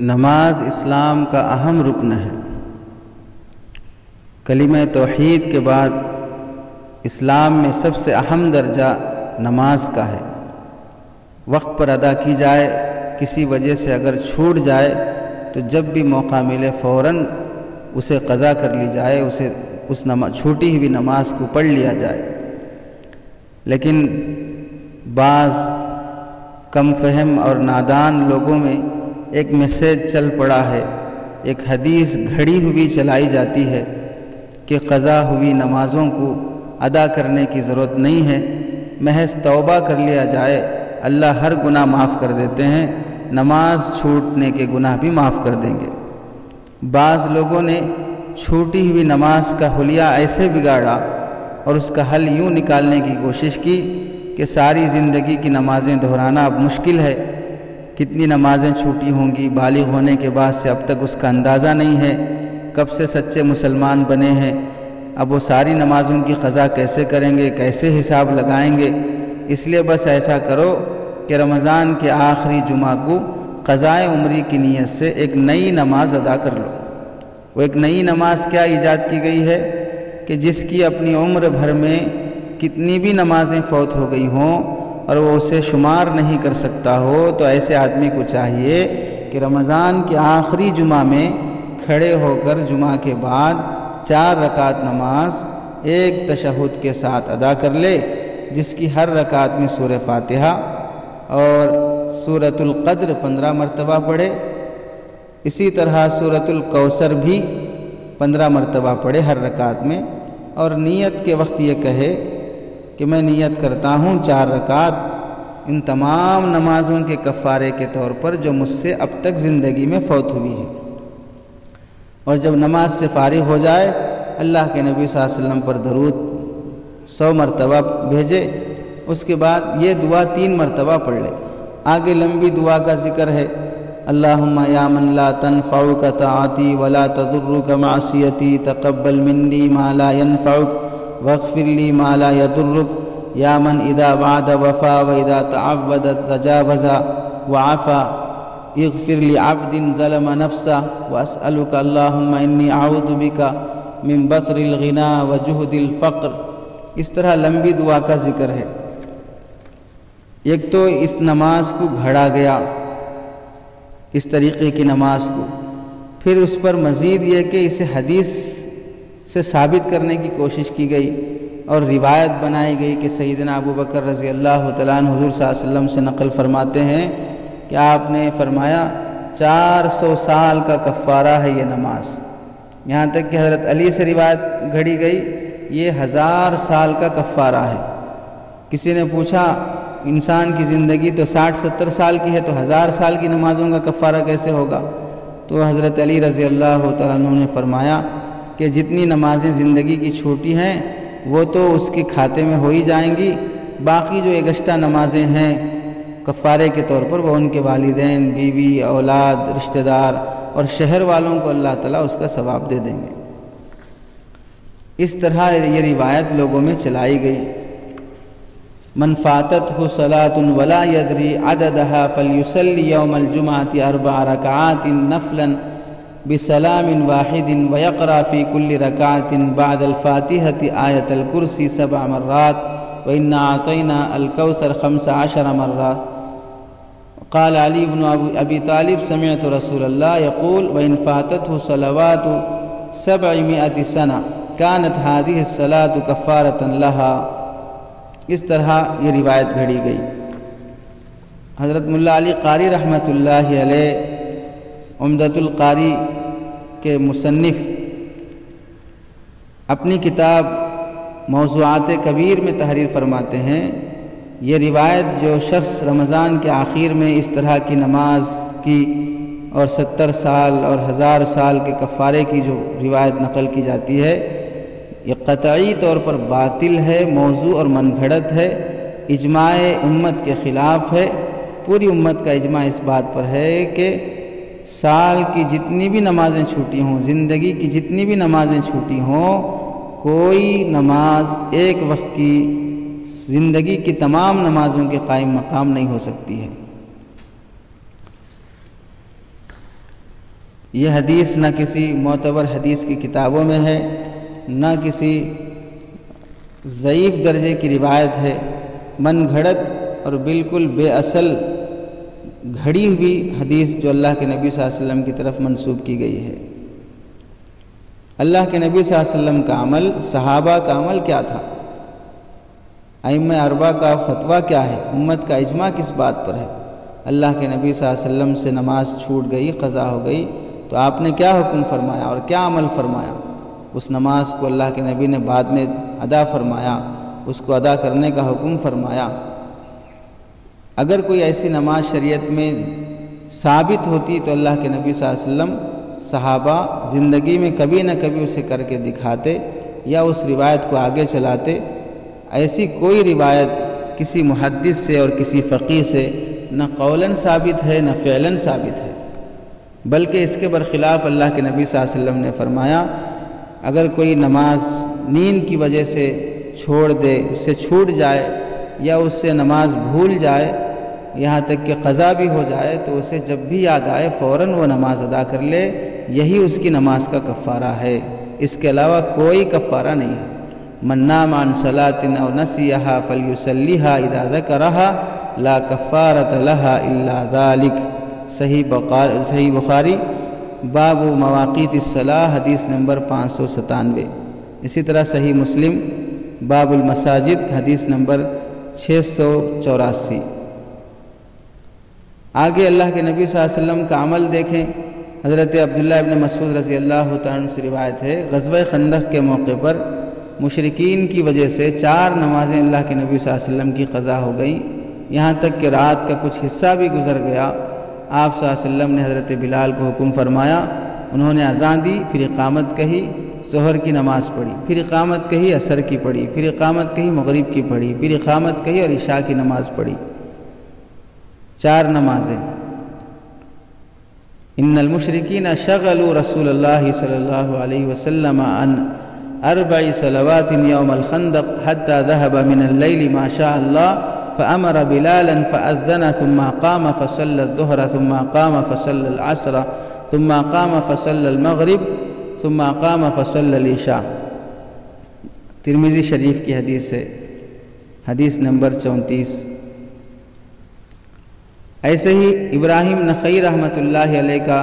نماز اسلام کا اہم رکن ہے۔ کلمہ توحید کے بعد اسلام میں سب سے اہم درجہ نماز کا ہے۔ وقت پر ادا کی جائے، کسی وجہ سے اگر چھوٹ جائے تو جب بھی موقع ملے فوراً اسے قضا کر لی جائے، اس چھوٹی ہوئی نماز کو پڑھ لیا جائے۔ لیکن بعض کم فہم اور نادان لوگوں میں ایک میسیج چل پڑا ہے، ایک حدیث گھڑی ہوئی چلائی جاتی ہے کہ قضا ہوئی نمازوں کو ادا کرنے کی ضرورت نہیں ہے، محض توبہ کر لیا جائے، اللہ ہر گناہ معاف کر دیتے ہیں، نماز چھوٹنے کے گناہ بھی معاف کر دیں گے۔ بعض لوگوں نے چھوٹی ہوئی نماز کا حلیہ ایسے بگاڑا اور اس کا حل یوں نکالنے کی کوشش کی کہ ساری زندگی کی نمازیں دہرانا اب مشکل ہے، کتنی نمازیں چھوٹی ہوں گی، بالغ ہونے کے بعد سے اب تک اس کا اندازہ نہیں ہے، کب سے سچے مسلمان بنے ہیں، اب وہ ساری نمازوں کی قضا کیسے کریں گے، کیسے حساب لگائیں گے؟ اس لیے بس ایسا کرو کہ رمضان کے آخری جمعہ کو قضائے عمری کی نیت سے ایک نئی نماز ادا کر لو۔ وہ ایک نئی نماز کیا ایجاد کی گئی ہے کہ جس کی اپنی عمر بھر میں کتنی بھی نمازیں فوت ہو گئی ہوں اور وہ اسے شمار نہیں کر سکتا ہو، تو ایسے آدمی کو چاہیے کہ رمضان کے آخری جمعہ میں کھڑے ہو کر جمعہ کے بعد 4 رکعت نماز ایک تشہد کے ساتھ ادا کر لے، جس کی ہر رکعت میں سورہ فاتحہ اور سورۃ القدر 15 مرتبہ پڑھے، اسی طرح سورۃ الکوثر بھی 15 مرتبہ پڑھے ہر رکعت میں، اور نیت کے وقت یہ کہے کہ میں نیت کرتا ہوں 4 رکعت ان تمام نمازوں کے کفارے کے طور پر جو مجھ سے اب تک زندگی میں فوت ہوئی ہے۔ اور جب نماز سے فارغ ہو جائے اللہ کے نبی صلی اللہ علیہ وسلم پر درود 100 مرتبہ بھیجے، اس کے بعد یہ دعا 3 مرتبہ پڑھ لے۔ آگے لمبی دعا کا ذکر ہے، اللہم یا من لا تنفعک طاعتی ولا تضرک معصیتی تقبل منی ما لا ینفعک واغفر لی ما لا یضرک یا من اذا بعد وفا و اذا تعود تجاوز وعفا اغفر لعبد ظلم نفسه واسألک اللہم انی اعوذ بک من بطر الغنا وجہد الفقر۔ اس طرح لمبی دعا کا ذکر ہے۔ ایک تو اس نماز کو گھڑا گیا، اس طریقے کی نماز کو، پھر اس پر مزید یہ کہ اسے حدیث سے ثابت کرنے کی کوشش کی گئی اور روایت بنائی گئی کہ سیدنا ابو بکر رضی اللہ تعالیٰ عنہ حضور صلی اللہ علیہ وسلم سے نقل فرماتے ہیں کہ آپ نے فرمایا 400 سال کا کفارہ ہے یہ نماز، یہاں تک کہ حضرت علی سے روایت گھڑی گئی یہ 1000 سال کا کفارہ ہے۔ کسی نے پوچھا انسان کی زندگی تو 60-70 سال کی ہے تو 1000 سال کی نمازوں کا کفارہ کیسے ہوگا؟ تو حضرت علی رضی اللہ تعالیٰ عنہ نے فرمایا کہ جتنی نمازیں زندگی کی چھوٹی ہیں وہ تو اس کے کھاتے میں ہو ہی جائیں گی، باقی جو ایگسٹرا نمازیں ہیں کفارے کے طور پر وہ ان کے والدین، بیوی، اولاد، رشتہ دار اور شہر والوں کو اللہ تعالیٰ اس کا ثواب دے دیں گے۔ اس طرح یہ روایت لوگوں میں چلائی گئی۔ من فاتته صلاة ولا يدري عددها فليصلي يوم الجمعة 4 ركعات نفلا بسلام واحد ويقرأ في كل ركعة بعد الفاتحة آية الكرسي 7 مرات وإنا أعطينا الكوثر 15 مرات۔ قال علي بن أبي طالب سمعت رسول الله يقول وإن فاتته صلوات 700 سنة كانت هذه الصلاة كفارة لها۔ اس طرح یہ روایت گھڑی گئی۔ حضرت ملا علی قاری رحمۃ اللہ علیہ عمدۃ القاری کے مصنف اپنی کتاب موضوعات کبیر میں تحریر فرماتے ہیں یہ روایت جو شخص رمضان کے آخر میں اس طرح کی نماز کی اور 70 سال اور 1000 سال کے کفارے کی جو روایت نقل کی جاتی ہے یہ قطعی طور پر باطل ہے، موضوع اور من گھڑت ہے، اجماع امت کے خلاف ہے۔ پوری امت کا اجماع اس بات پر ہے کہ سال کی جتنی بھی نمازیں چھوٹی ہوں، زندگی کی جتنی بھی نمازیں چھوٹی ہوں، کوئی نماز ایک وقت کی زندگی کی تمام نمازوں کے قائم مقام نہیں ہو سکتی ہے۔ یہ حدیث نہ کسی معتبر حدیث کی کتابوں میں ہے، نہ کسی ضعیف درجے کی روایت ہے، من گھڑت اور بالکل بے اصل گھڑی ہوئی حدیث جو اللہ کے نبی صلی اللہ علیہ وسلم کی طرف منسوب کی گئی ہے۔ اللہ کے نبی صلی اللہ علیہ وسلم کا عمل، صحابہ کا عمل کیا تھا؟ ائمہ اربعہ کا فتویٰ کیا ہے؟ امت کا اجماع کس بات پر ہے؟ اللہ کے نبی صلی اللہ علیہ وسلم سے نماز چھوٹ گئی، قضا ہو گئی، تو آپ نے کیا حکم فرمایا اور کیا عمل فرمایا؟ اس نماز کو اللہ کے نبی نے بعد میں ادا فرمایا، اس کو ادا کرنے کا حکم فرمایا۔ اگر کوئی ایسی نماز شریعت میں ثابت ہوتی تو اللہ کے نبی صلی اللہ علیہ وسلم صحابہ زندگی میں کبھی نہ کبھی اسے کر کے دکھاتے یا اس روایت کو آگے چلاتے۔ ایسی کوئی روایت کسی محدث سے اور کسی فقیہ سے نہ قولاً ثابت ہے نہ فعلاً ثابت ہے، بلکہ اس کے برخلاف اللہ کے نبی صلی اللہ علیہ وسلم نے فرمایا اگر کوئی نماز نیند کی وجہ سے چھوڑ دے، اس سے چھوٹ جائے یا اس سے نماز بھول جائے یہاں تک کہ قضا بھی ہو جائے تو اسے جب بھی یاد آئے فوراً وہ نماز ادا کر لے، یہی اس کی نماز کا کفارہ ہے، اس کے علاوہ کوئی کفارہ نہیں ہے۔ من نام عن صلاة او نسیہا فلیصلیہا اذا ذکرہا لا کفارۃ لہا الا ذالک۔ صحیح بخاری باب مواقیت الصلاۃ حدیث نمبر 597۔ اسی طرح صحیح مسلم باب المساجد حدیث نمبر 684۔ آگے اللہ کے نبی صلی اللہ علیہ وسلم کا عمل دیکھیں۔ حضرت عبداللہ ابن مسعود رضی اللہ تعالیٰ عنہ سے روایت ہے، غزوہ خندق کے موقع پر مشرکین کی وجہ سے 4 نمازیں اللہ کے نبی صلی اللہ علیہ وسلم کی قضا ہو گئیں، یہاں تک کہ رات کا کچھ حصہ بھی گزر گیا۔ آپ صلی اللہ علیہ وسلم نے حضرت بلال کو حکم فرمایا، انہوں نے اذان دی، پھر اقامت کہی، ظہر کی نماز پڑھی، پھر اقامت کہی، عصر کی پڑھی، پھر اقامت کہی، مغرب کی پڑھی، پھر اقامت کہی اور عشاء کی نماز پڑھی، 4 نمازیں۔ ان المشرکین شغلوا رسول اللہ صلی اللہ علیہ وسلم عن 4 صلوات یوم الخندق حتی ذهب من اللیل ما شاء اللہ فأمر بلالا فأذن ثم قام فصلى الظهر ثم قام فصلى العصر ثم قام فصلى المغرب ثم قام فصلى العشاء۔ ترمذی شریف کی حدیث ہے، حدیث نمبر 34۔ ایسے ہی ابراہیم نخعی رحمۃ اللہ علیہ کا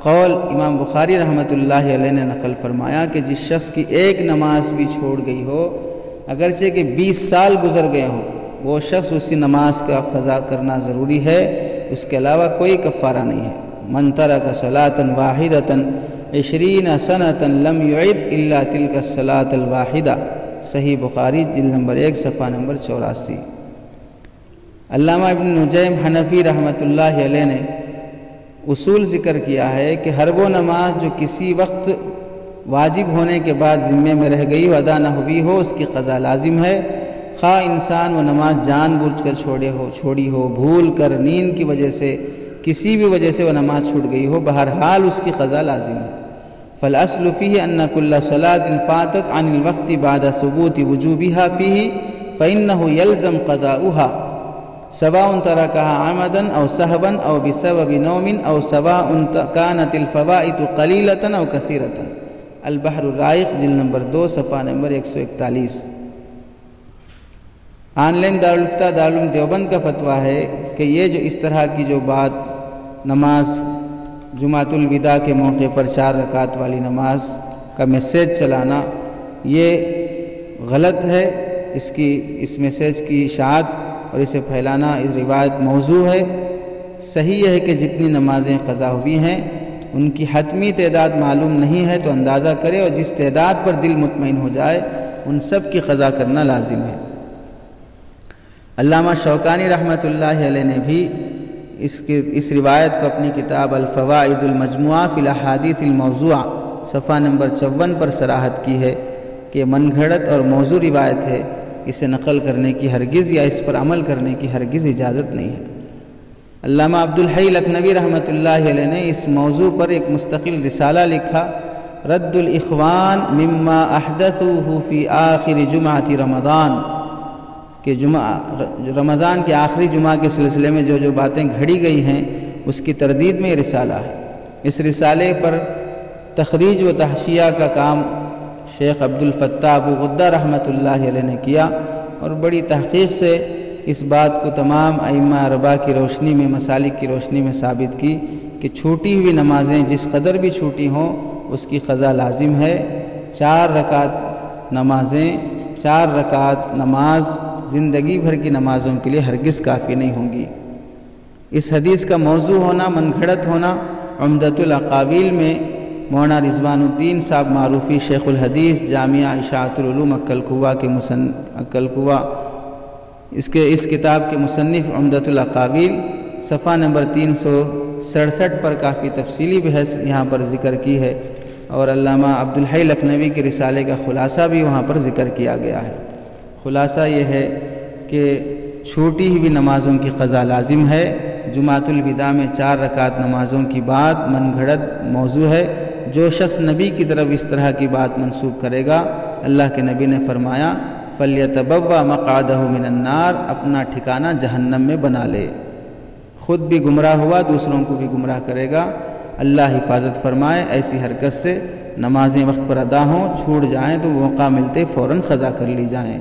قول امام بخاری رحمۃ اللہ علیہ نے نقل فرمایا کہ جس شخص کی ایک نماز بھی چھوڑ گئی ہو، اگرچہ کہ 20 سال گزر گئے ہوں، وہ شخص اسی نماز کا قضا کرنا ضروری ہے، اس کے علاوہ کوئی کفارہ نہیں ہے۔ من ترک صلاۃ واحدۃ 20 سنۃ لم یعد الا تلک الصلاۃ الواحدہ۔ صحیح بخاری جلد نمبر 1 صفحہ نمبر 84۔ علامہ ابن نجیم حنفی رحمۃ اللہ علیہ نے اصول ذکر کیا ہے کہ ہر وہ نماز جو کسی وقت واجب ہونے کے بعد ذمے میں رہ گئی ہو، ادا نہ ہوئی ہو، اس کی قضا لازم ہے، خواہ انسان وہ نماز جان بوجھ کر چھوڑی ہو، بھول کر، نیند کی وجہ سے، کسی بھی وجہ سے وہ نماز چھوٹ گئی ہو، بہرحال اس کی قضا لازم ہے۔ فالأصل فيه أن كل صلاة فاتت عن الوقت بعد ثبوت وجوبها فيه فإنه يلزم قضاؤها سواء تركها عمدا أو سهوا أو بسبب نوم أو سواء كانت الفوائد قليلة أو كثيرة۔ البحر الرائق جلد نمبر 2 صفحہ نمبر 141۔ آن لائن دارالفتہ دارالعلوم دیوبند کا فتویٰ ہے کہ یہ جو اس طرح کی جو بات نماز جمعۃ الوداع کے موقع پر 4 رکعت والی نماز کا میسیج چلانا یہ غلط ہے، اس میسیج کی اشاعت اور اسے پھیلانا اس روایت موضوع ہے۔ صحیح یہ ہے کہ جتنی نمازیں قضا ہوئی ہیں ان کی حتمی تعداد معلوم نہیں ہے تو اندازہ کرے اور جس تعداد پر دل مطمئن ہو جائے ان سب کی قضا کرنا لازم ہے۔ علامہ شوکانی رحمۃ اللہ علیہ نے بھی اس روایت کو اپنی کتاب الفوائد المجموعہ فی الاحادیث الموضوعہ صفحہ نمبر 54 پر صراحت کی ہے کہ من گھڑت اور موضوع روایت ہے، اسے نقل کرنے کی ہرگز یا اس پر عمل کرنے کی ہرگز اجازت نہیں ہے۔ علامہ عبدالحی لکھنوی رحمۃ اللہ علیہ نے اس موضوع پر ایک مستقل رسالہ لکھا، رد الاخوان مما احدثوه فی آخر جمعۃ رمضان، کہ رمضان کے آخری جمعہ کے سلسلے میں جو باتیں گھڑی گئی ہیں اس کی تردید میں یہ رسالہ ہے۔ اس رسالے پر تخریج و تحشیہ کا کام شیخ عبدالفتاح ابو غدہ رحمۃ اللہ علیہ نے کیا، اور بڑی تحقیق سے اس بات کو تمام ائمہ اربعہ کی روشنی میں، مسالک کی روشنی میں ثابت کی کہ چھوٹی ہوئی نمازیں جس قدر بھی چھوٹی ہوں اس کی قضا لازم ہے۔ 4 رکعت نمازیں، 4 رکعت نماز زندگی بھر کی نمازوں کے لیے ہرگز کافی نہیں ہوں گی۔ اس حدیث کا موضوع ہونا، من گھڑت ہونا، عمدۃ الاقاویل میں مولانا رضوان الدین صاحب معروفی شیخ الحدیث جامعہ اشاعۃ العلوم عقل کوہ اس کتاب کے مصنف عمدۃ الاقاویل صفحہ نمبر 367 پر کافی تفصیلی بحث یہاں پر ذکر کی ہے، اور علامہ عبدالحی لکھنوی کے رسالے کا خلاصہ بھی وہاں پر ذکر کیا گیا ہے۔ خلاصہ یہ ہے کہ چھوٹی ہوئی نمازوں کی قضا لازم ہے۔ جمعۃ الوداع میں 4 رکعت نمازوں کی بات من گھڑت موضوع ہے۔ جو شخص نبی کی طرف اس طرح کی بات منسوب کرے گا، اللہ کے نبی نے فرمایا فَلْيَتَبَوَّأْ مَقْعَدَهُ مِنَ النَّارِ، اپنا ٹھکانہ جہنم میں بنا لے۔ خود بھی گمراہ ہوا، دوسروں کو بھی گمراہ کرے گا۔ اللہ حفاظت فرمائے ایسی حرکت سے۔ نمازیں وقت پر ادا ہوں، چھوٹ جائیں تو موقع ملتے فوراً قضا کر لی جائیں۔